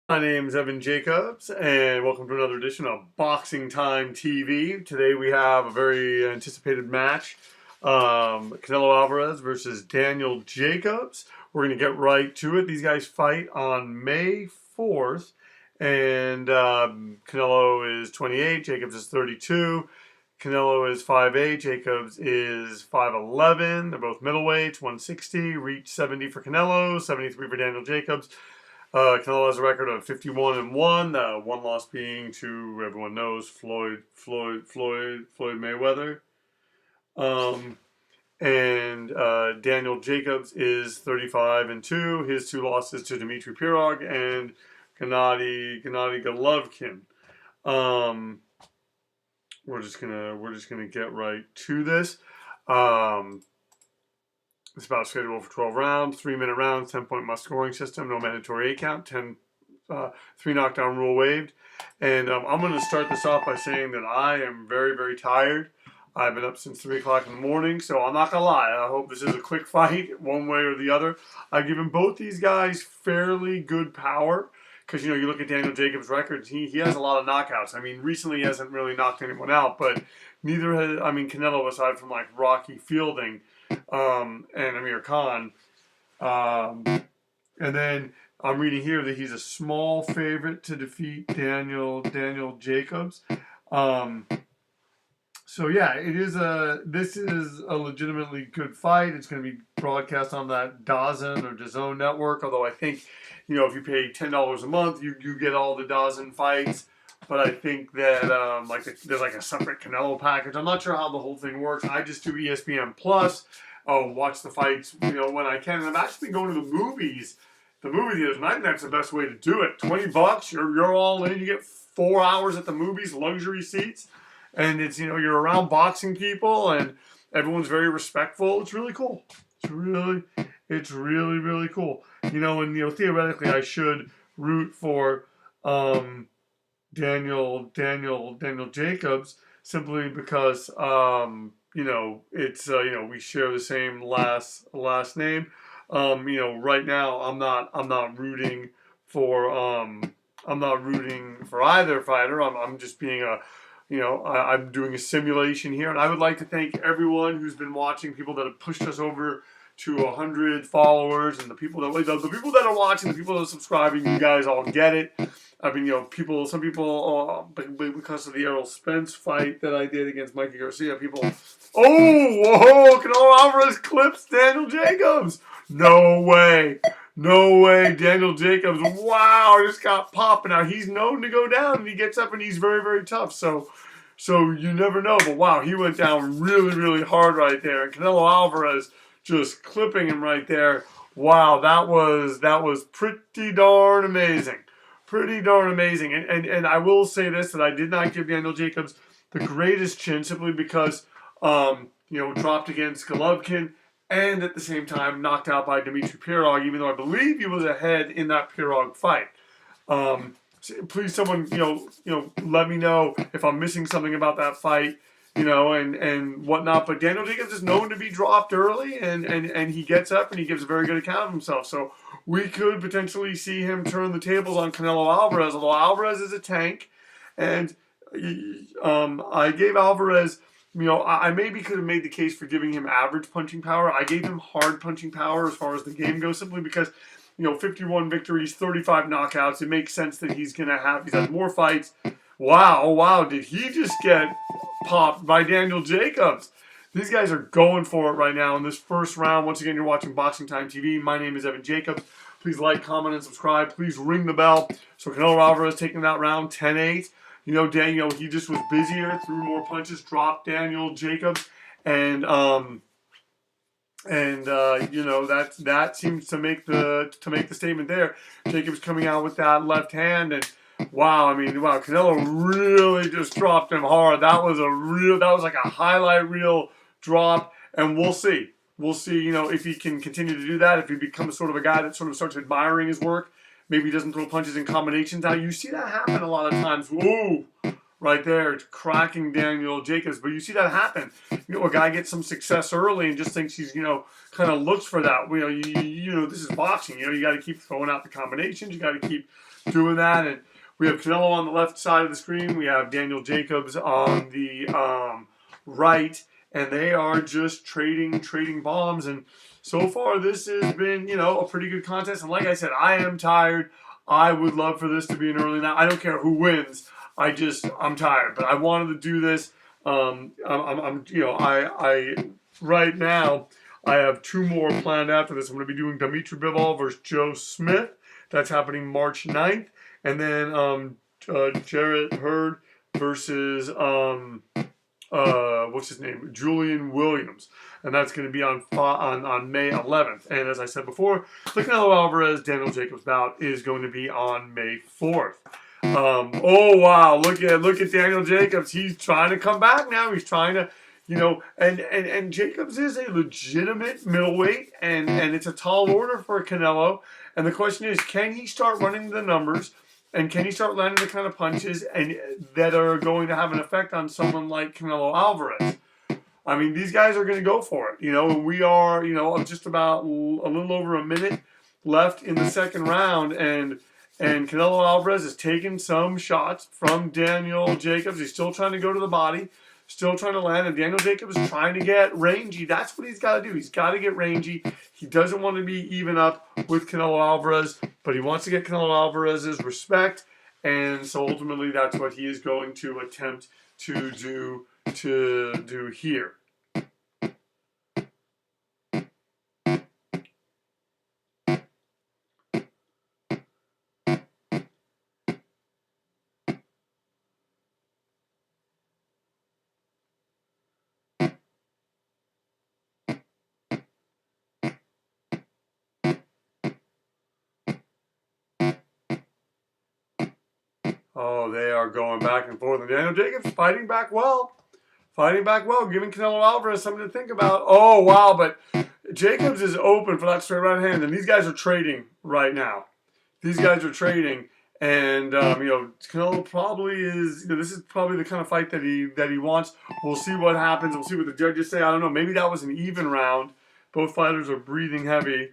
My name's Evan Jacobs, and welcome to another edition of Boxing Time TV. Today we have a very anticipated match, Canelo Alvarez versus Daniel Jacobs. We're going to get right to it. These guys fight on May 4th, and Canelo is 28, Jacobs is 32. Canelo is 5'8", Jacobs is 5'11". They're both middleweights, 160, reach 70 for Canelo, 73 for Daniel Jacobs. Canelo has a record of 51-1. One loss being to everyone knows Floyd Mayweather. And Daniel Jacobs is 35-2. His two losses to Dmitry Pirog and Gennady Golovkin. We're just gonna get right to this. It's about scheduled for 12 rounds, 3-minute rounds, 10-point must scoring system, no mandatory 8 count, 3 knockdown rule waived. And I'm going to start this off by saying that I am very, very tired. I've been up since 3 o'clock in the morning, so I'm not going to lie. I hope this is a quick fight, one way or the other. I've given both these guys fairly good power because, you look at Daniel Jacobs' records, he has a lot of knockouts. I mean, recently he hasn't really knocked anyone out, but neither has, Canelo, aside from like Rocky Fielding, and Amir Khan. And then I'm reading here that he's a small favorite to defeat Daniel Jacobs. So yeah, this is a legitimately good fight. It's going to be broadcast on that DAZN or DAZN network. Although I think, if you pay $10 a month, you get all the DAZN fights. But I think that there's like a separate Canelo package. I'm not sure how the whole thing works. I just do ESPN Plus. Watch the fights, when I can. And I've actually been going to the movies, the movie theaters, and I think that's the best way to do it. $20, you're all in. You get 4 hours at the movies, luxury seats, and it's you're around boxing people, and everyone's very respectful. It's really cool. It's really really cool. And theoretically, I should root for Daniel Jacobs simply because it's we share the same last name. Right now I'm not rooting for either fighter. I'm just being I'm doing a simulation here, and I would like to thank everyone who's been watching, people that have pushed us over to 100 followers, and the people that are watching, the people that are subscribing. You guys all get it. Some people, because of the Errol Spence fight that I did against Mikey Garcia, whoa, Canelo Alvarez clips Daniel Jacobs. No way. Daniel Jacobs, wow, just got popped. Now, he's known to go down, and he gets up, and he's very, very tough. So you never know. But, wow, he went down really, really hard right there. And Canelo Alvarez just clipping him right there. Wow, that was pretty darn amazing. And I will say this, that I did not give Daniel Jacobs the greatest chin simply because, dropped against Golovkin and at the same time knocked out by Dmitry Pirog, even though I believe he was ahead in that Pirog fight. Please, someone, let me know if I'm missing something about that fight, and whatnot. But Daniel Jacobs is known to be dropped early, and he gets up and he gives a very good account of himself. So we could potentially see him turn the tables on Canelo Alvarez, although Alvarez is a tank. And I gave Alvarez, I maybe could have made the case for giving him average punching power. I gave him hard punching power as far as the game goes, simply because 51 victories, 35 knockouts. It makes sense that he's had more fights. Wow, did he just get popped by Daniel Jacobs? These guys are going for it right now in this first round. Once again, you're watching Boxing Time TV. My name is Evan Jacobs. Please like, comment, and subscribe. Please ring the bell. So Canelo Alvarez taking that round 10-8. Daniel, he just was busier, threw more punches, dropped Daniel Jacobs, and that seems to make the statement there. Jacobs coming out with that left hand, and wow, Canelo really just dropped him hard. That was like a highlight reel drop, and we'll see. If he can continue to do that, if he becomes sort of a guy that sort of starts admiring his work, maybe he doesn't throw punches in combinations. Now, you see that happen a lot of times. Ooh, right there, cracking Daniel Jacobs. But you see that happen. A guy gets some success early and just thinks he's, kind of looks for that. This is boxing. You got to keep throwing out the combinations. You got to keep doing that. And we have Canelo on the left side of the screen. We have Daniel Jacobs on the right, and they are just trading bombs. And so far, this has been, a pretty good contest. And like I said, I am tired. I would love for this to be an early night. I don't care who wins. I'm tired, but I wanted to do this. Right now, I have two more planned after this. I'm going to be doing Dimitri Bivol versus Joe Smith. That's happening March 9th. And then Jarrett Hurd versus what's his name? Julian Williams. And that's going to be on May 11th. And as I said before, the Canelo Alvarez Daniel Jacobs bout is going to be on May 4th. Oh wow! Look at Daniel Jacobs. He's trying to come back now. He's trying to, and Jacobs is a legitimate middleweight, and it's a tall order for Canelo. And the question is, can he start running the numbers, and can he start landing the kind of punches and that are going to have an effect on someone like Canelo Alvarez? I mean, these guys are going to go for it. We are, just about a little over a minute left in the second round, and Canelo Alvarez has taken some shots from Daniel Jacobs. He's still trying to go to the body, still trying to land, and Daniel Jacobs is trying to get rangy. That's what he's got to do. He's got to get rangy. He doesn't want to be even up with Canelo Alvarez, but he wants to get Canelo Alvarez's respect, and so ultimately that's what he is going to attempt to do here. Oh, they are going back and forth. And Daniel Jacobs fighting back well, giving Canelo Alvarez something to think about. Oh, wow, but Jacobs is open for that straight right hand, and these guys are trading right now. These guys are trading, and Canelo probably is. This is probably the kind of fight that he wants. We'll see what happens. We'll see what the judges say. I don't know. Maybe that was an even round. Both fighters are breathing heavy.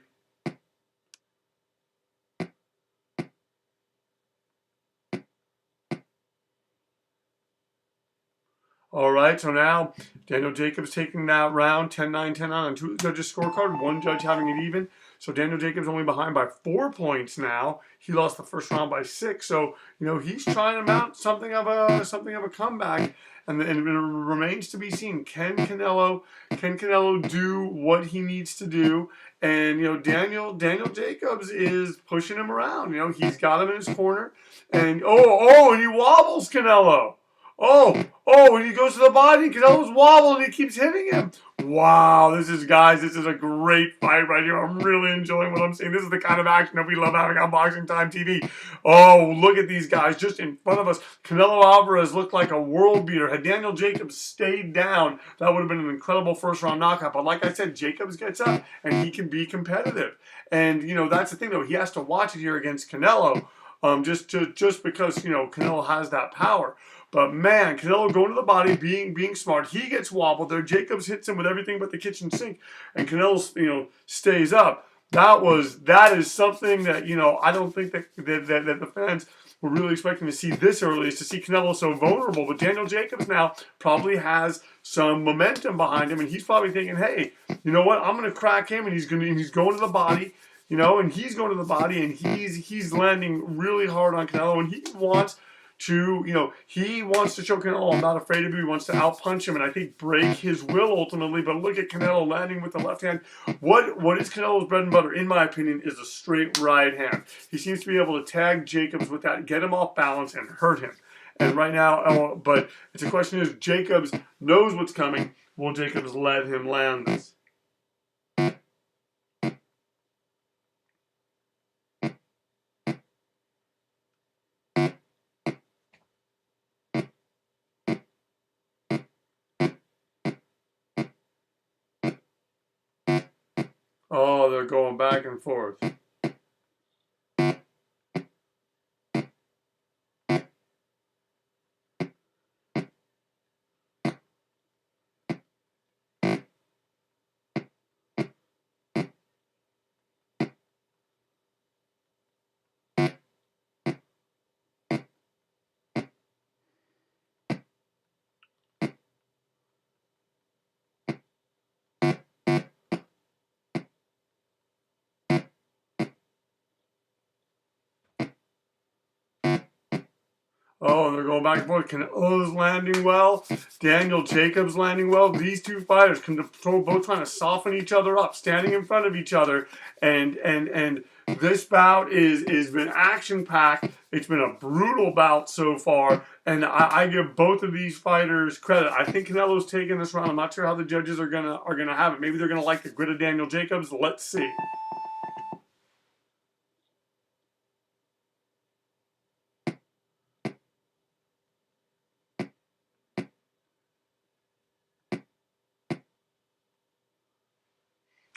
All right, so now Daniel Jacobs taking that round 10-9, 10-9 on two judges' scorecard, one judge having it even. So Daniel Jacobs only behind by 4 points now. He lost the first round by 6. So, he's trying to mount something of a comeback. And it remains to be seen. Can Canelo do what he needs to do? And Daniel Jacobs is pushing him around. He's got him in his corner. And and he wobbles Canelo. When he goes to the body, Canelo's wobbling, he keeps hitting him. Wow, this is a great fight right here. I'm really enjoying what I'm seeing. This is the kind of action that we love having on Boxing Time TV. Oh, look at these guys just in front of us. Canelo Alvarez looked like a world beater. Had Daniel Jacobs stayed down, that would have been an incredible first round knockout. But like I said, Jacobs gets up and he can be competitive. And, that's the thing, though. He has to watch it here against Canelo just because, Canelo has that power. But man, Canelo going to the body, being smart. He gets wobbled there. Jacobs hits him with everything but the kitchen sink, and Canelo, stays up. That is something that I don't think that the fans were really expecting to see this early, is to see Canelo so vulnerable. But Daniel Jacobs now probably has some momentum behind him, and he's probably thinking, hey, you know what? I'm going to crack him, and he's going to the body. And he's going to the body, and he's landing really hard on Canelo, and he wants to show Canelo, I'm not afraid of him. He wants to outpunch him and I think break his will ultimately. But look at Canelo landing with the left hand. What is Canelo's bread and butter, in my opinion, is a straight right hand. He seems to be able to tag Jacobs with that, get him off balance and hurt him. And right now, but the question is, Jacobs knows what's coming. Will Jacobs let him land this? Oh, they're going back and forth. Oh, they're going back and forth. Canelo's landing well. Daniel Jacobs landing well. These two fighters can both trying to soften each other up, standing in front of each other. And this bout is been action packed. It's been a brutal bout so far, and I give both of these fighters credit. I think Canelo's taking this round. I'm not sure how the judges are gonna have it. Maybe they're gonna like the grit of Daniel Jacobs. Let's see.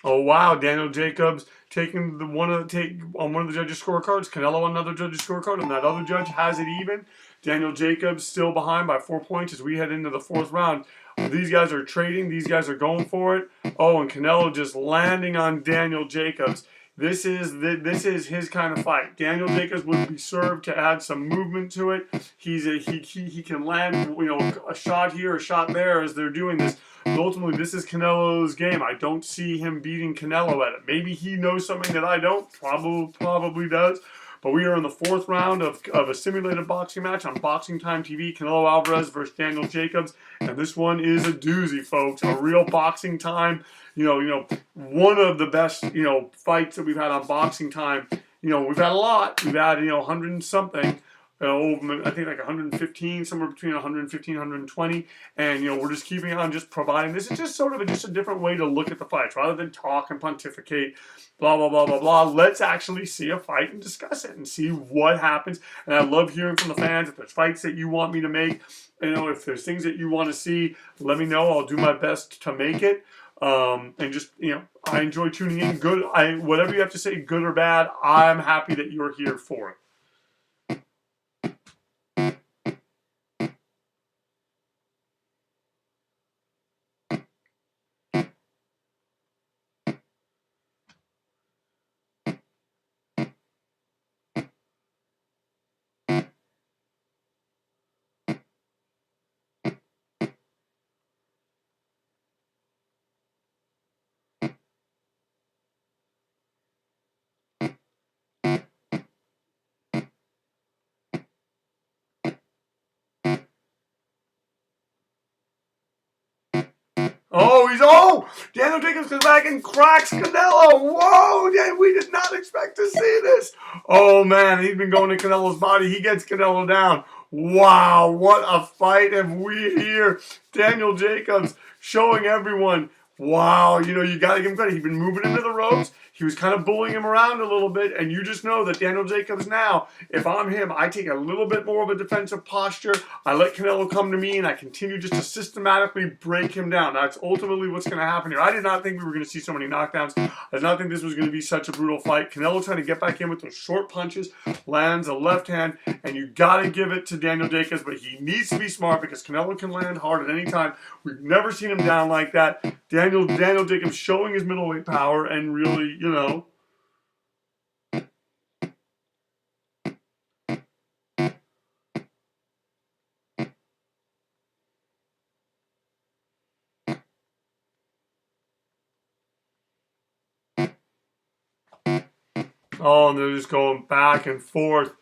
Oh wow, Daniel Jacobs taking one of the judges' scorecards. Canelo on another judge's scorecard, and that other judge has it even. Daniel Jacobs still behind by 4 points as we head into the fourth round. These guys are trading. These guys are going for it. Oh, and Canelo just landing on Daniel Jacobs. This is his kind of fight. Daniel Jacobs would be served to add some movement to it. He can land a shot here, a shot there as they're doing this. But ultimately, this is Canelo's game. I don't see him beating Canelo at it. Maybe he knows something that I don't. Probably does. But we are in the fourth round of a simulated boxing match on Boxing Time TV. Canelo Alvarez versus Daniel Jacobs. And this one is a doozy, folks. A real Boxing Time. One of the best, fights that we've had on Boxing Time. We've had a lot. We've had, 100 and something. I think like 115, somewhere between 115 and 120. And, we're just keeping on just providing. This is just sort of just a different way to look at the fights. Rather than talk and pontificate, blah, blah, blah, blah, blah. Let's actually see a fight and discuss it and see what happens. And I love hearing from the fans. If there's fights that you want me to make, if there's things that you want to see, let me know. I'll do my best to make it. And just, I enjoy tuning in. Whatever you have to say, good or bad, I'm happy that you're here for it. Daniel Jacobs comes back and cracks Canelo. Whoa, we did not expect to see this. Oh, man, he's been going to Canelo's body. He gets Canelo down. Wow, what a fight have we here. Daniel Jacobs showing everyone, wow, you got to give him credit. He's been moving into the ropes. He was kind of bullying him around a little bit, and you just know that Daniel Jacobs now, if I'm him, I take a little bit more of a defensive posture. I let Canelo come to me, and I continue just to systematically break him down. That's ultimately what's going to happen here. I did not think we were going to see so many knockdowns. I did not think this was going to be such a brutal fight. Canelo trying to get back in with those short punches, lands a left hand, and you got to give it to Daniel Jacobs, but he needs to be smart because Canelo can land hard at any time. We've never seen him down like that. Daniel Jacobs showing his middleweight power and really, Oh, and they're just going back and forth.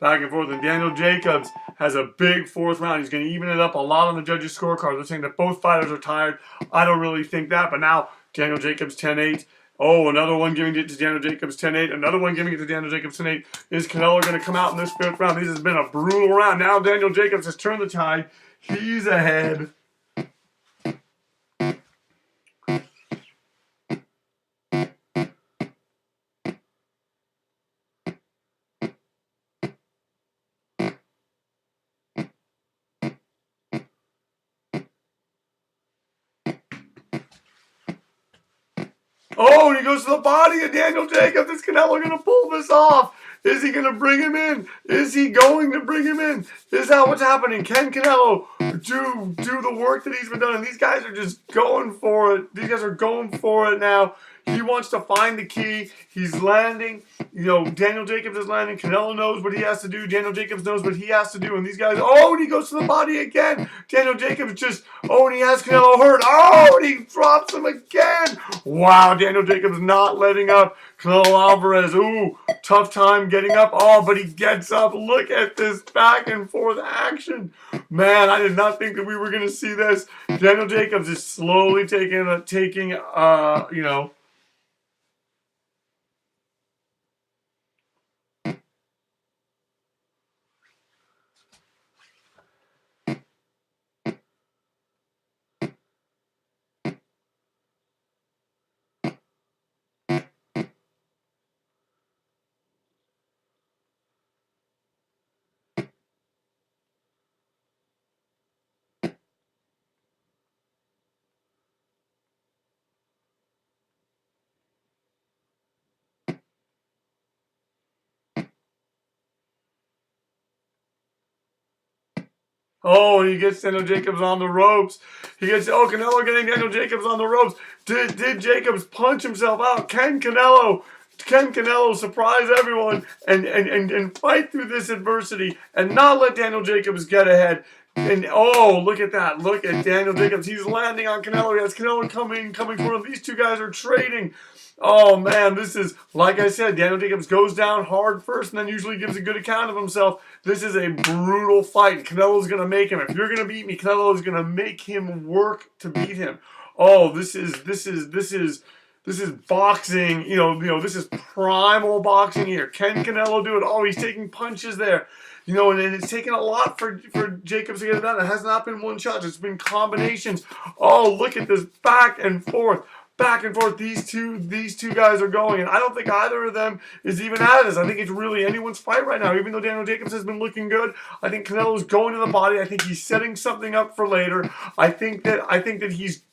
And Daniel Jacobs has a big fourth round. He's going to even it up a lot on the judges' scorecard. They're saying that both fighters are tired. I don't really think that, but now Daniel Jacobs 10-8. Oh, another one giving it to Daniel Jacobs 10-8. Another one giving it to Daniel Jacobs 10-8. Is Canelo going to come out in this fifth round? This has been a brutal round. Now Daniel Jacobs has turned the tide. He's ahead. Oh, and he goes to the body of Daniel Jacobs. Is Canelo going to pull this off? Is he going to bring him in? Is he going to bring him in? Is that what's happening? Can Canelo do the work that he's been doing? And these guys are just going for it. These guys are going for it now. He wants to find the key. He's landing. You know, Daniel Jacobs is landing. Canelo knows what he has to do. Daniel Jacobs knows what he has to do. And these guys, oh, and he goes to the body again. Daniel Jacobs just, oh, and he has Canelo hurt. Oh, and he drops him again. Wow, Daniel Jacobs not letting up. Canelo Alvarez, ooh, tough time getting up. Oh, but he gets up. Look at this back and forth action. Man, I did not think that we were going to see this. Daniel Jacobs is slowly taking, you know, oh, and he gets Daniel Jacobs on the ropes. He gets, oh, Canelo getting Daniel Jacobs on the ropes. Did Jacobs punch himself out? Can Canelo surprise everyone and fight through this adversity and not let Daniel Jacobs get ahead? And oh, look at that. Look at Daniel Jacobs. He's landing on Canelo. He has Canelo coming for him. These two guys are trading. Oh, man, this is, like I said, Daniel Jacobs goes down hard first and then usually gives a good account of himself. This is a brutal fight. Canelo's going to make him. If you're going to beat me, Canelo is going to make him work to beat him. Oh, this is boxing, this is primal boxing here. Can Canelo do it? Oh, he's taking punches there. And it's taken a lot for Jacobs to get it done. It has not been one shot. It's been combinations. Oh, look at this back and forth. Back and forth, these two guys are going, and I don't think either of them is even at this. I think it's really anyone's fight right now. Even though Daniel Jacobs has been looking good, I think Canelo's going to the body. I think he's setting something up for later. I think that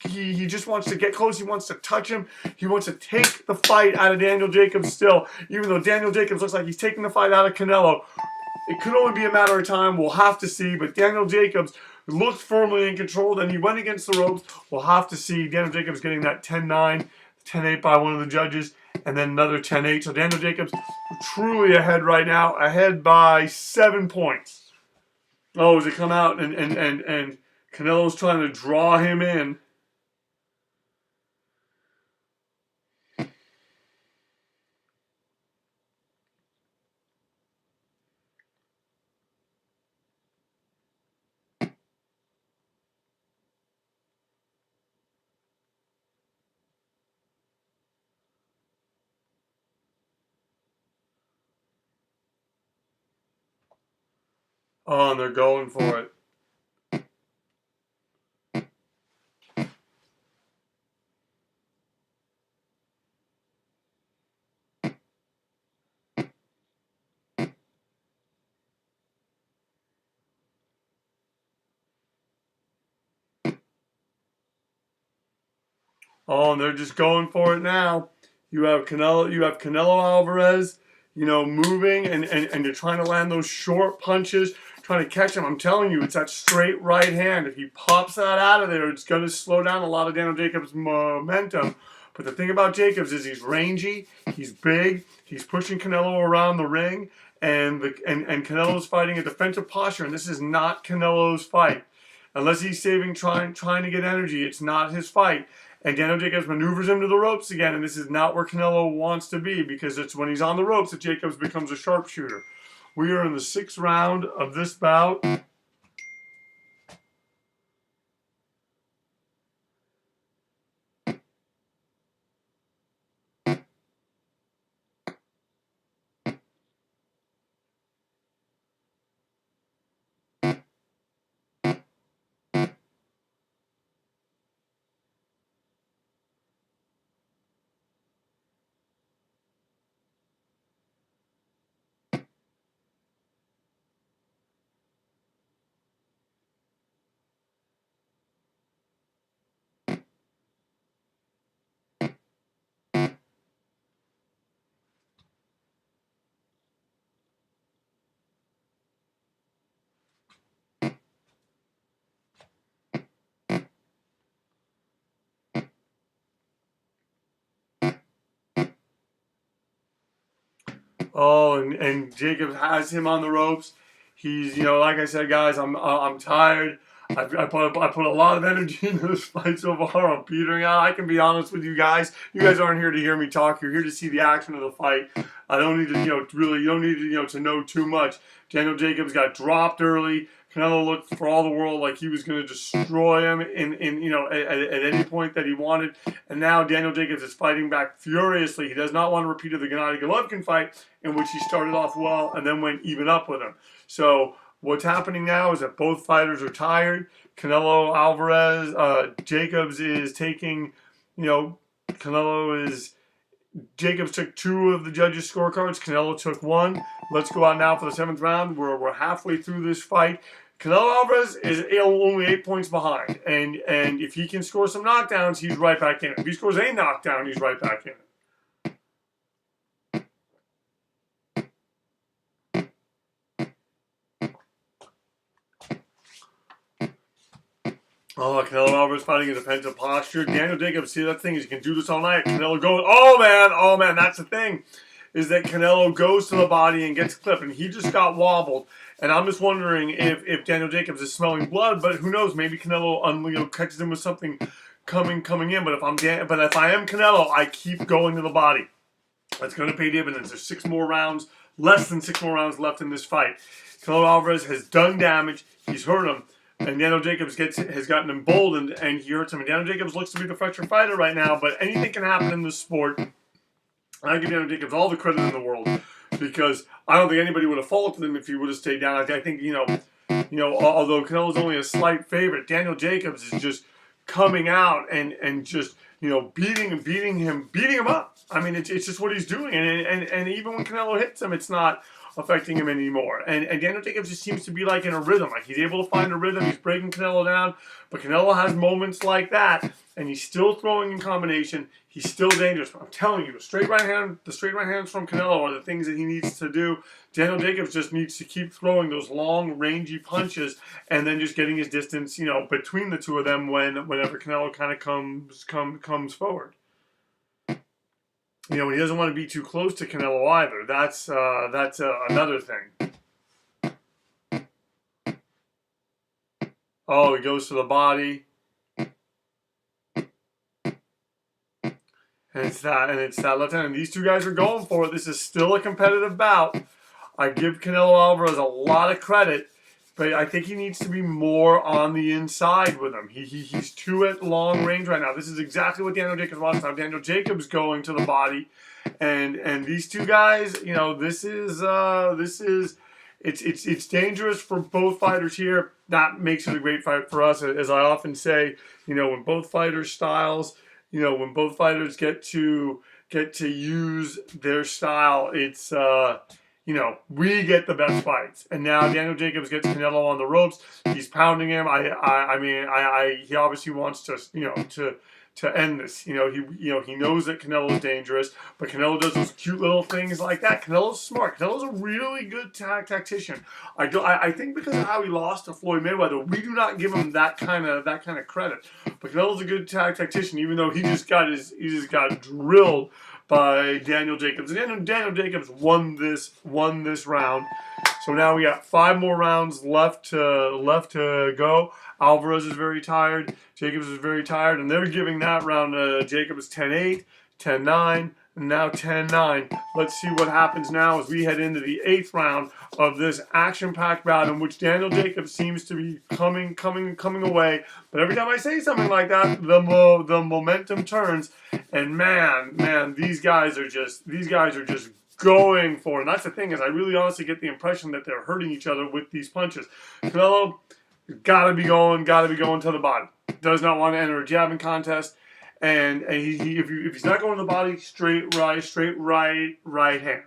he just wants to get close. He wants to touch him. He wants to take the fight out of Daniel Jacobs still. Even though Daniel Jacobs looks like he's taking the fight out of Canelo, it could only be a matter of time. We'll have to see. But Daniel Jacobs looked firmly in control. Then he went against the ropes. We'll have to see. Daniel Jacobs getting that 10-9, 10-8 by one of the judges, and then another 10-8. So Daniel Jacobs truly ahead right now, ahead by 7 points. Oh, as it come out and Canelo's trying to draw him in. Oh, and they're going for it. Oh, and they're just going for it now. You have Canelo Alvarez, moving and they're trying to land those short punches, trying to catch him. I'm telling you, it's that straight right hand. If he pops that out of there, it's going to slow down a lot of Daniel Jacobs' momentum. But the thing about Jacobs is he's rangy, he's big, he's pushing Canelo around the ring, and Canelo's fighting a defensive posture, and this is not Canelo's fight. Unless he's trying to get energy, it's not his fight. And Daniel Jacobs maneuvers him to the ropes again, and this is not where Canelo wants to be, because it's when he's on the ropes that Jacobs becomes a sharpshooter. We are in the 6th round of this bout. Oh, and Jacobs has him on the ropes. He's, like I said, guys, I'm tired. I put a lot of energy into this fight so far. I'm petering out. I can be honest with you guys. You guys aren't here to hear me talk. You're here to see the action of the fight. I don't need to, really, you don't need to, to know too much. Daniel Jacobs got dropped early. Canelo looked for all the world like he was going to destroy him at any point that he wanted. And now Daniel Jacobs is fighting back furiously. He does not want to repeat of the Gennady Golovkin fight in which he started off well and then went even up with him. So what's happening now is that both fighters are tired. Canelo Alvarez, Jacobs is taking, Jacobs took 2 of the judges' scorecards. Canelo took 1. Let's go out now for the 7th round. We're halfway through this fight. Canelo Alvarez is only 8 points behind. And if he can score some knockdowns, he's right back in it. If he scores a knockdown, he's right back in it. Oh, Canelo Alvarez fighting a defensive posture. Daniel Jacobs, see that thing is you can do this all night. Canelo goes, oh man, that's the thing. Is that Canelo goes to the body and gets clipped, and he just got wobbled. And I'm just wondering if Daniel Jacobs is smelling blood, but who knows? Maybe Canelo catches him with something coming in. But if I am Canelo, I keep going to the body. That's going to pay dividends. There's less than 6 more rounds left in this fight. Canelo Alvarez has done damage. He's hurt him. And Daniel Jacobs has gotten emboldened, and he hurts him. And Daniel Jacobs looks to be the fresher fighter right now, but anything can happen in this sport. And I give Daniel Jacobs all the credit in the world because I don't think anybody would have faulted him if he would have stayed down. I think although Canelo's only a slight favorite, Daniel Jacobs is just coming out and just beating him up. I mean, it's just what he's doing, and even when Canelo hits him, it's not affecting him anymore. And Daniel Jacobs just seems to be like in a rhythm. Like he's able to find a rhythm. He's breaking Canelo down. But Canelo has moments like that. And he's still throwing in combination. He's still dangerous. I'm telling you, the straight right hands from Canelo are the things that he needs to do. Daniel Jacobs just needs to keep throwing those long, rangy punches and then just getting his distance, between the two of them whenever Canelo kind of comes forward. He doesn't want to be too close to Canelo either. That's another thing. Oh, he goes to the body. And it's that left hand. And these two guys are going for it. This is still a competitive bout. I give Canelo Alvarez a lot of credit, but I think he needs to be more on the inside with him. He's too at long range right now. This is exactly what Daniel Jacobs wants. Now Daniel Jacobs going to the body, and these two guys, it's dangerous for both fighters here. That makes it a great fight for us, as I often say. When both fighters' styles, when both fighters get to use their style, it's we get the best fights. And now Daniel Jacobs gets Canelo on the ropes. He's pounding him. He obviously wants to end this. He knows that Canelo is dangerous, but Canelo does those cute little things like that. Canelo's smart. Canelo's a really good tactician. I think because of how he lost to Floyd Mayweather, we do not give him that kind of credit. But Canelo's a good tactician, even though he just got drilled by Daniel Jacobs. And Daniel Jacobs won this round. So now we got 5 more rounds left to go. Alvarez is very tired. Jacobs is very tired. And they're giving that round to Jacobs 10-8, 10-9, and now 10-9. Let's see what happens now as we head into the 8th round of this action-packed bout in which Daniel Jacobs seems to be coming away. But every time I say something like that, the momentum turns. And man, these guys are just going for it. And that's the thing, is I really honestly get the impression that they're hurting each other with these punches. Canelo gotta be going to the body. Does not want to enter a jabbing contest. And if he's not going to the body, straight right hand.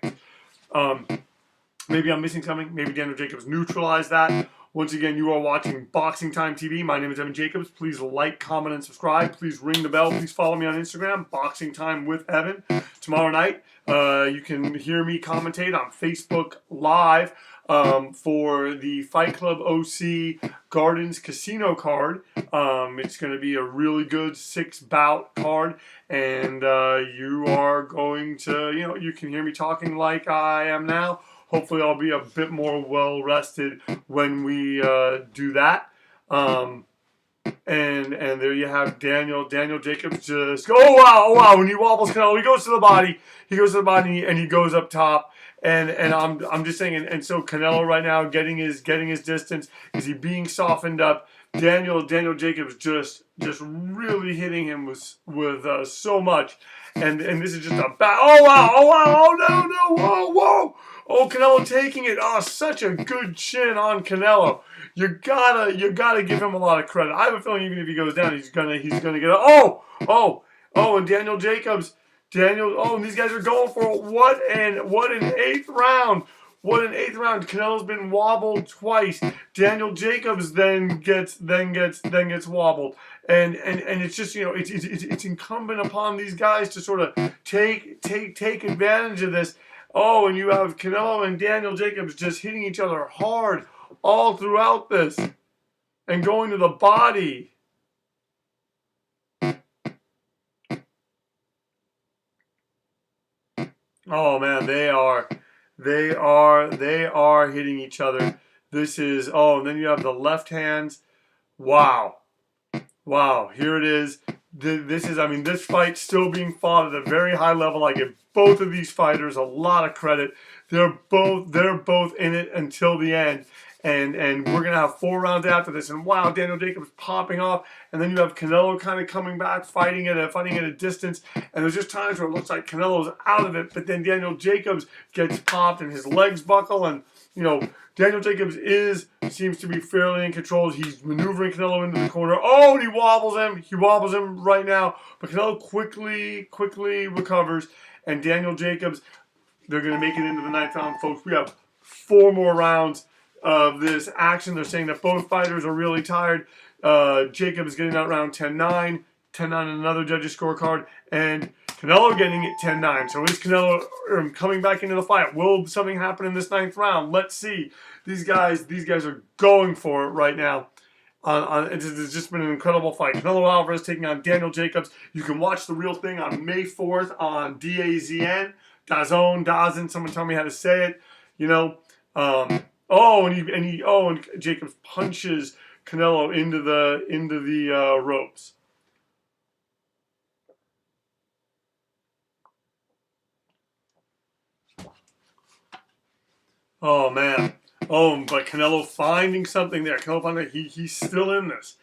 Maybe I'm missing something. Maybe Daniel Jacobs neutralized that. Once again, you are watching Boxing Time TV. My name is Evan Jacobs. Please like, comment, and subscribe. Please ring the bell. Please follow me on Instagram, Boxing Time with Evan. Tomorrow night, you can hear me commentate on Facebook Live. for the Fight Club OC Gardens Casino card. It's going to be a really good 6-bout card, and you are going to, you can hear me talking like I am now. Hopefully, I'll be a bit more well rested when we do that. And there you have Daniel Jacobs just oh wow when he wobbles Canelo, he goes to the body and he goes up top, and I'm just saying, and so Canelo right now getting his distance. Is he being softened up? Daniel Jacobs just really hitting him with so much, and this is just a oh wow no whoa oh, Canelo taking it. Oh, such a good chin on Canelo. You gotta give him a lot of credit. I have a feeling even if he goes down, he's gonna get a and Daniel Jacobs, and these guys are going for it. What an eighth round. What an eighth round. Canelo's been wobbled twice. Daniel Jacobs then gets wobbled. And it's just, it's incumbent upon these guys to sort of take advantage of this. Oh, and you have Canelo and Daniel Jacobs just hitting each other hard all throughout this and going to the body. Oh man, they are hitting each other. This is, and then you have the left hands. Wow, here it is. This fight's still being fought at a very high level. I give both of these fighters a lot of credit. They're both in it until the end. And we're going to have 4 rounds after this. And wow, Daniel Jacobs popping off. And then you have Canelo kind of coming back, fighting at a distance. And there's just times where it looks like Canelo's out of it. But then Daniel Jacobs gets popped and his legs buckle. And, Daniel Jacobs seems to be fairly in control. He's maneuvering Canelo into the corner. Oh, and he wobbles him. He wobbles him right now. But Canelo quickly recovers. And Daniel Jacobs, they're going to make it into the 9th round, folks. We have 4 more rounds of this action. They're saying that both fighters are really tired. Jacobs getting out around 10-9 on another judge's scorecard, and Canelo getting it 10-9. So is Canelo coming back into the fight? Will something happen in this 9th round? Let's see. These guys are going for it right now. It's just been an incredible fight. Canelo Alvarez taking on Daniel Jacobs. You can watch the real thing on May 4th on DAZN. DAZN. Someone tell me how to say it. And Jacobs punches Canelo into the ropes. Oh man. Oh, but Canelo finding something there. Canelo finding he's still in this.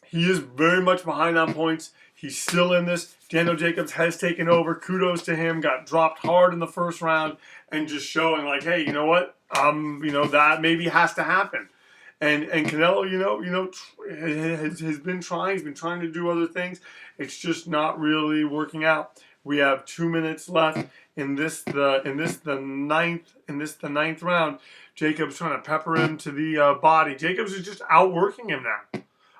He is very much behind on points. He's still in this. Daniel Jacobs has taken over. Kudos to him. Got dropped hard in the first round and just showing like, hey, you know what? That maybe has to happen. And Canelo, has been trying. He's been trying to do other things. It's just not really working out. We have 2 minutes left in the 9th round. Jacobs trying to pepper him to the body. Jacobs is just outworking him now.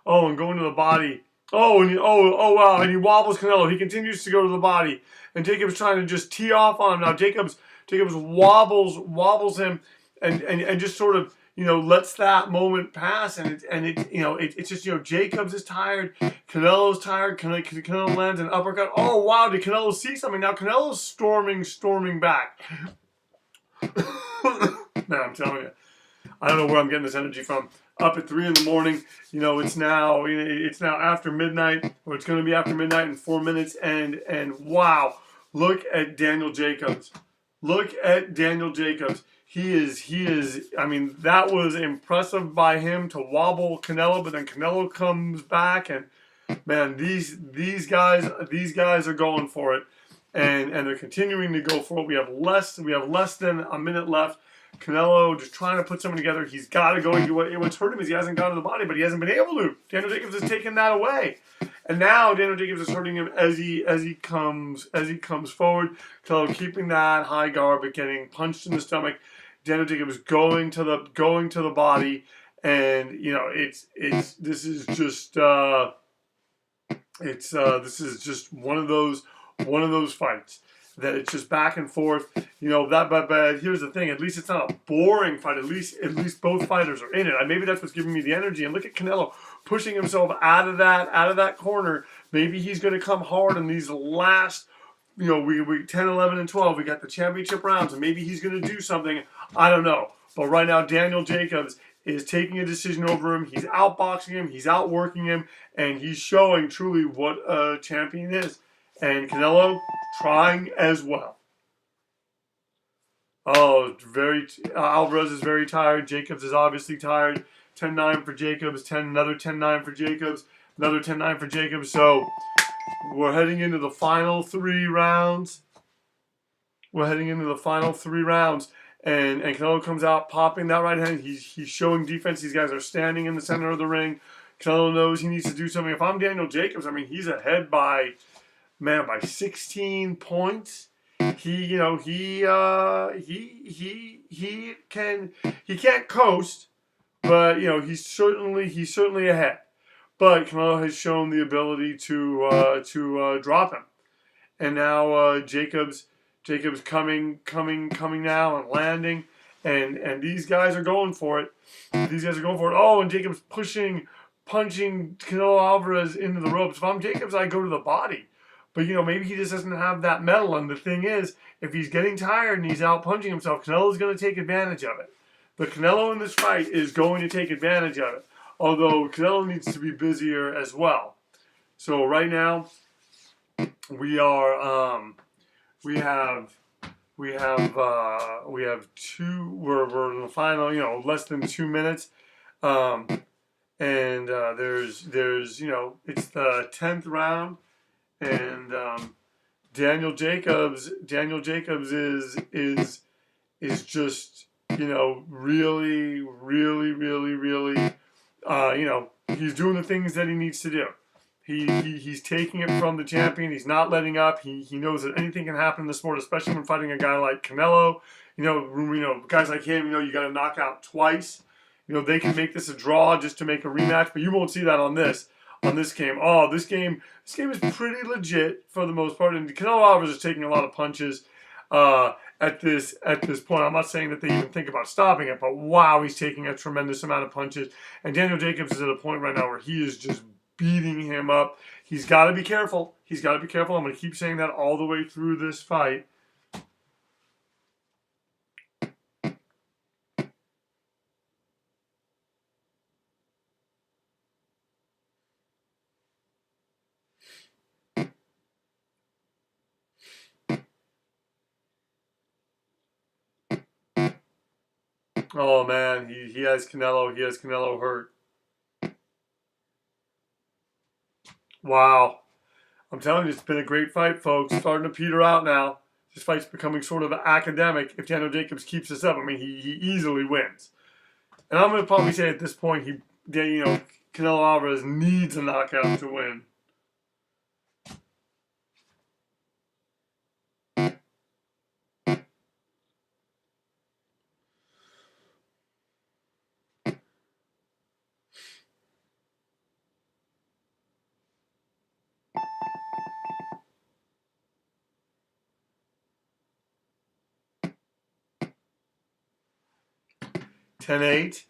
Oh, and going to the body. Oh, and wow, and he wobbles Canelo. He continues to go to the body, and Jacobs trying to just tee off on him. Now Jacobs wobbles him, and just sort of lets that moment pass, and it's just Jacobs is tired, Canelo's tired. Canelo lands an uppercut. Oh wow, did Canelo see something? Now Canelo's storming back. Man, I'm telling you, I don't know where I'm getting this energy from. Up at 3 a.m. It's now after midnight, or it's going to be after midnight in 4 minutes, and wow, look at Daniel Jacobs. He is. I mean, that was impressive by him to wobble Canelo, but then Canelo comes back, and man, these guys are going for it, and they're continuing to go for it. We have less than a minute left. Canelo just trying to put something together. He's got to go. What's hurt him is he hasn't gone to the body, but he hasn't been able to. Daniel Jacobs has taken that away, and now Daniel Jacobs is hurting him as he comes forward. Canelo keeping that high guard, but getting punched in the stomach. Daniel Jacobs going to the body, and this is just one of those fights. that it's just back and forth. You know, but here's the thing. At least it's not a boring fight. At least both fighters are in it. Maybe that's what's giving me the energy. And look at Canelo pushing himself out of that corner. Maybe he's going to come hard in these last, you know, we 10, 11, and 12. We got the championship rounds, and maybe he's going to do something. I don't know. But right now, Daniel Jacobs is taking a decision over him. He's outboxing him. He's outworking him. And he's showing truly what a champion is. And Canelo trying as well. Oh, Alvarez is very tired. Jacobs is obviously tired. 10-9 for Jacobs. Another 10-9 for Jacobs. Another 10-9 for Jacobs. So we're heading into the final 3 rounds. And Canelo comes out popping that right hand. He's showing defense. These guys are standing in the center of the ring. Canelo knows he needs to do something. If I'm Daniel Jacobs, I mean, he's ahead by 16 points. He can't coast, but you know, he's certainly ahead. But Canelo has shown the ability to drop him, and now Jacobs coming now and landing, and these guys are going for it. Oh, and Jacobs punching Canelo Alvarez into the ropes. If I'm Jacobs, I go to the body. But, you know, maybe he just doesn't have that mettle. And the thing is, if he's getting tired and he's out punching himself, Canelo's going to take advantage of it. But Canelo in this fight is going to take advantage of it. Although Canelo needs to be busier as well. So right now, we have two. We're in the final. You know, less than 2 minutes. And there's you know, it's the 10th round. And Daniel Jacobs is just, you know, really, you know, he's doing the things that he needs to do. He's taking it from the champion. He's not letting up. He knows that anything can happen in the sport, especially when fighting a guy like Canelo. You know, guys like him, you know, you got to knock out twice. You know, they can make this a draw just to make a rematch, but you won't see that on this game. Oh, this game is pretty legit for the most part. And Canelo Alvarez is taking a lot of punches at this point. I'm not saying that they even think about stopping it, but wow, he's taking a tremendous amount of punches. And Daniel Jacobs is at a point right now where he is just beating him up. He's got to be careful. I'm going to keep saying that all the way through this fight. Oh man, he has Canelo hurt. Wow. I'm telling you, it's been a great fight, folks. Starting to peter out now. This fight's becoming sort of academic. If Daniel Jacobs keeps this up, I mean, he easily wins. And I'm going to probably say at this point, Canelo Alvarez needs a knockout to win. Ten eight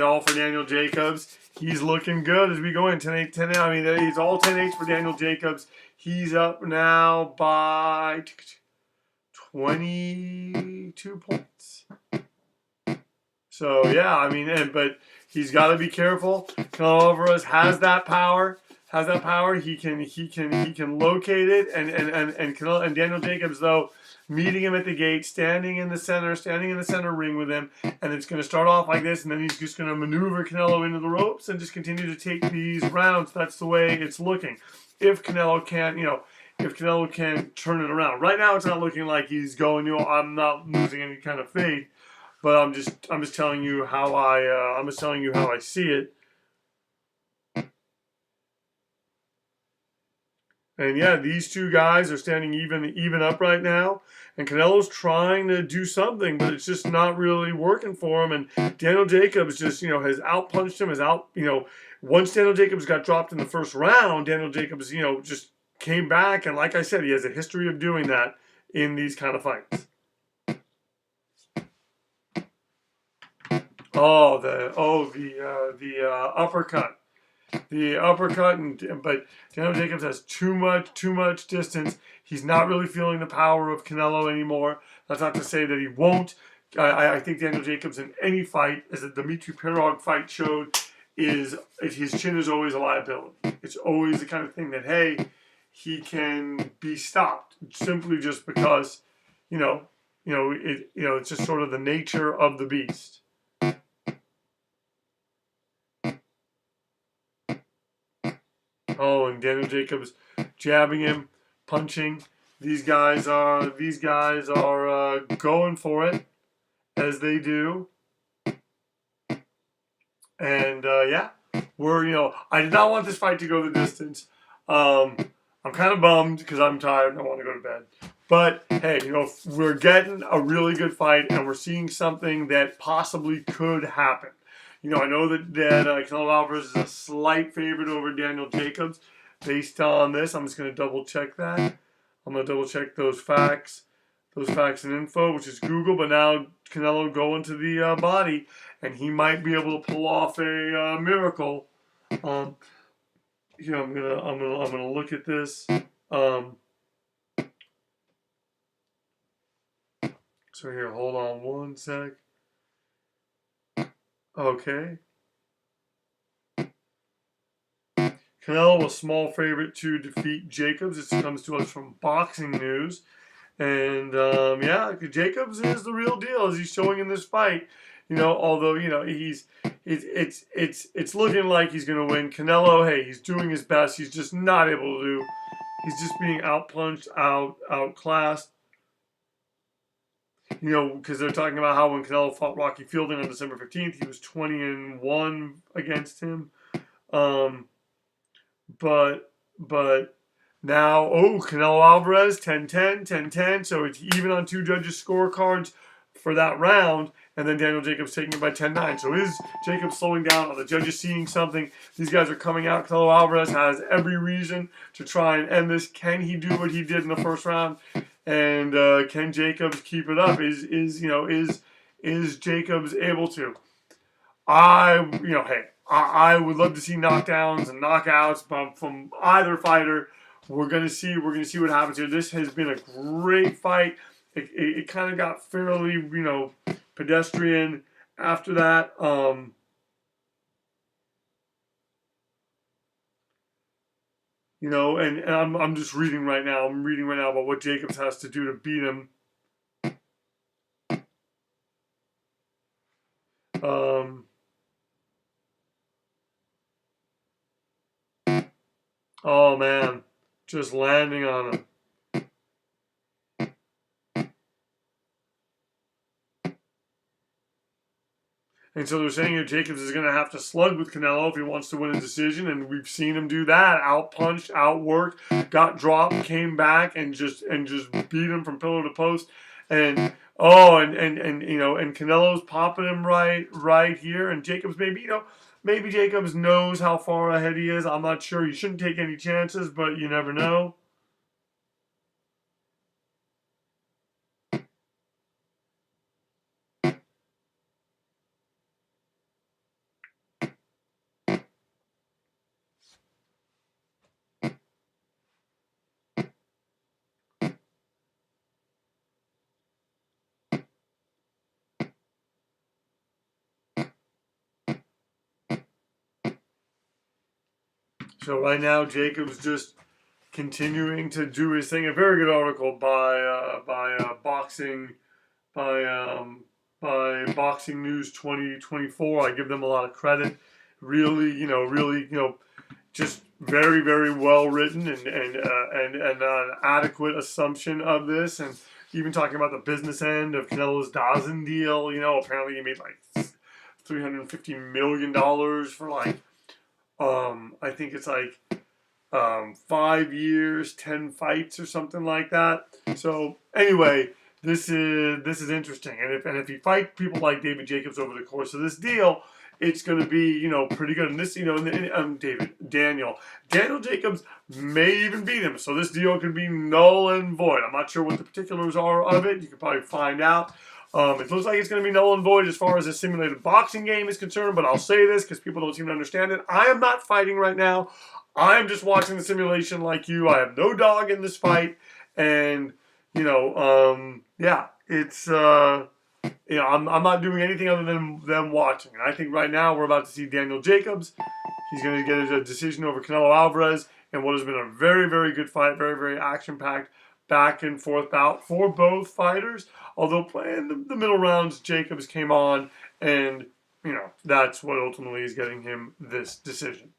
all for Daniel Jacobs. He's looking good as we go in. 10-8, 10-8. I mean, he's all 10-8 for Daniel Jacobs. He's up now by 22 points. So, yeah, I mean, but he's got to be careful. Canelo Alvarez has that power. He can locate it. And Daniel Jacobs, though, meeting him at the gate, standing in the center ring with him, and it's going to start off like this, and then he's just going to maneuver Canelo into the ropes and just continue to take these rounds. That's the way it's looking. If Canelo can't turn it around. Right now, it's not looking like he's going. I'm not losing any kind of faith, but I'm just telling you how I see it. And yeah, these two guys are standing even up right now. And Canelo's trying to do something, but it's just not really working for him. And Daniel Jacobs just, has outpunched him, once Daniel Jacobs got dropped in the first round, Daniel Jacobs, just came back. And like I said, he has a history of doing that. in these kind of fights. Oh, the uppercut. The uppercut, but Daniel Jacobs has too much distance. He's not really feeling the power of Canelo anymore. That's not to say that he won't. I think Daniel Jacobs in any fight, as the Dimitri Pirog fight showed, is his chin is always a liability. It's always the kind of thing that, hey, he can be stopped simply just because, it's just sort of the nature of the beast. Oh, and Daniel Jacobs jabbing him, punching. These guys are going for it, as they do. And yeah, I did not want this fight to go the distance. I'm kind of bummed because I'm tired and I want to go to bed. But hey, we're getting a really good fight and we're seeing something that possibly could happen. I know that Canelo Alvarez is a slight favorite over Daniel Jacobs. Based on this, I'm just going to double check that. I'm going to double check those facts and info, which is Google. But now Canelo going to the body, and he might be able to pull off a miracle. I'm gonna look at this. So here, hold on one sec. Okay. Canelo, a small favorite to defeat Jacobs. This comes to us from Boxing News. And, yeah, Jacobs is the real deal, as he's showing in this fight. Although, it's looking like he's going to win. Canelo, hey, he's doing his best. He's just not able to do. He's just being outpunched, outclassed. Because they're talking about how when Canelo fought Rocky Fielding on December 15th, he was 20-1 against him. But now, Canelo Alvarez, 10-10, 10-10. So it's even on two judges' scorecards for that round. And then Daniel Jacobs taking it by 10-9. So is Jacobs slowing down? Are the judges seeing something? These guys are coming out. Canelo Alvarez has every reason to try and end this. Can he do what he did in the first round? And can Jacobs keep it up? Is Jacobs able to? I would love to see knockdowns and knockouts from either fighter. We're gonna see what happens here. This has been a great fight. It kind of got fairly pedestrian after that. And I'm just reading right now. I'm reading right now about what Jacobs has to do to beat him. Oh man, just landing on him. And so they're saying that Jacobs is going to have to slug with Canelo if he wants to win a decision, and we've seen him do that. Outpunched, outworked, got dropped, came back, and just beat him from pillar to post. And Canelo's popping him right here, and Jacobs maybe Jacobs knows how far ahead he is. I'm not sure. You shouldn't take any chances, but you never know. So right now, Jacobs just continuing to do his thing. A very good article by Boxing News 2024. I give them a lot of credit. Really, just very, very well written and an adequate assumption of this, and even talking about the business end of Canelo's Dazn deal. Apparently he made like $350 million for I think it's 5 years, 10 fights or something like that. So anyway, this is interesting. And if he fights people like David Jacobs over the course of this deal, it's going to be, pretty good. And this, Daniel Jacobs may even beat him. So this deal could be null and void. I'm not sure what the particulars are of it. You could probably find out. It looks like it's going to be null and void as far as the simulated boxing game is concerned, but I'll say this because people don't seem to understand it. I am not fighting right now. I am just watching the simulation like you. I have no dog in this fight. And, it's, I'm not doing anything other than them watching. And I think right now we're about to see Daniel Jacobs. He's going to get a decision over Canelo Alvarez in what has been a very, very good fight, very, very action-packed, back and forth bout for both fighters. Although playing the middle rounds, Jacobs came on, and, that's what ultimately is getting him this decision.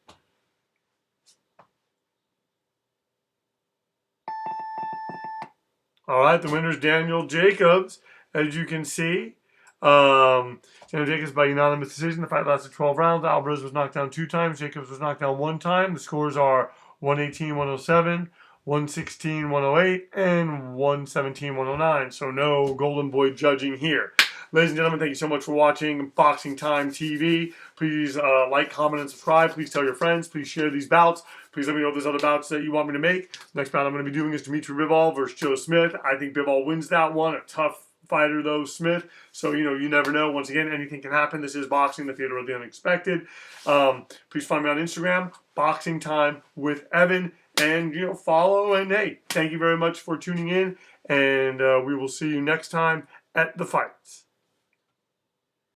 All right, the winner is Daniel Jacobs, as you can see. Daniel Jacobs by unanimous decision. The fight lasted 12 rounds. Alvarez was knocked down 2 times. Jacobs was knocked down 1 time. The scores are 118-107, 116-108, and 117-109. So no golden boy judging here. Ladies and gentlemen, thank you so much for watching Boxing Time TV. Please like, comment, and subscribe. Please tell your friends. Please share these bouts. Please let me know if there's other bouts that you want me to make. Next bout I'm going to be doing is Dimitri Bivol versus Joe Smith. I think Bivol wins that one. A tough fighter, though, Smith. So, you never know. Once again, anything can happen. This is boxing, the theater of the unexpected. Please find me on Instagram, Boxing Time with Evan. And, follow. And, hey, thank you very much for tuning in. And we will see you next time at the fights.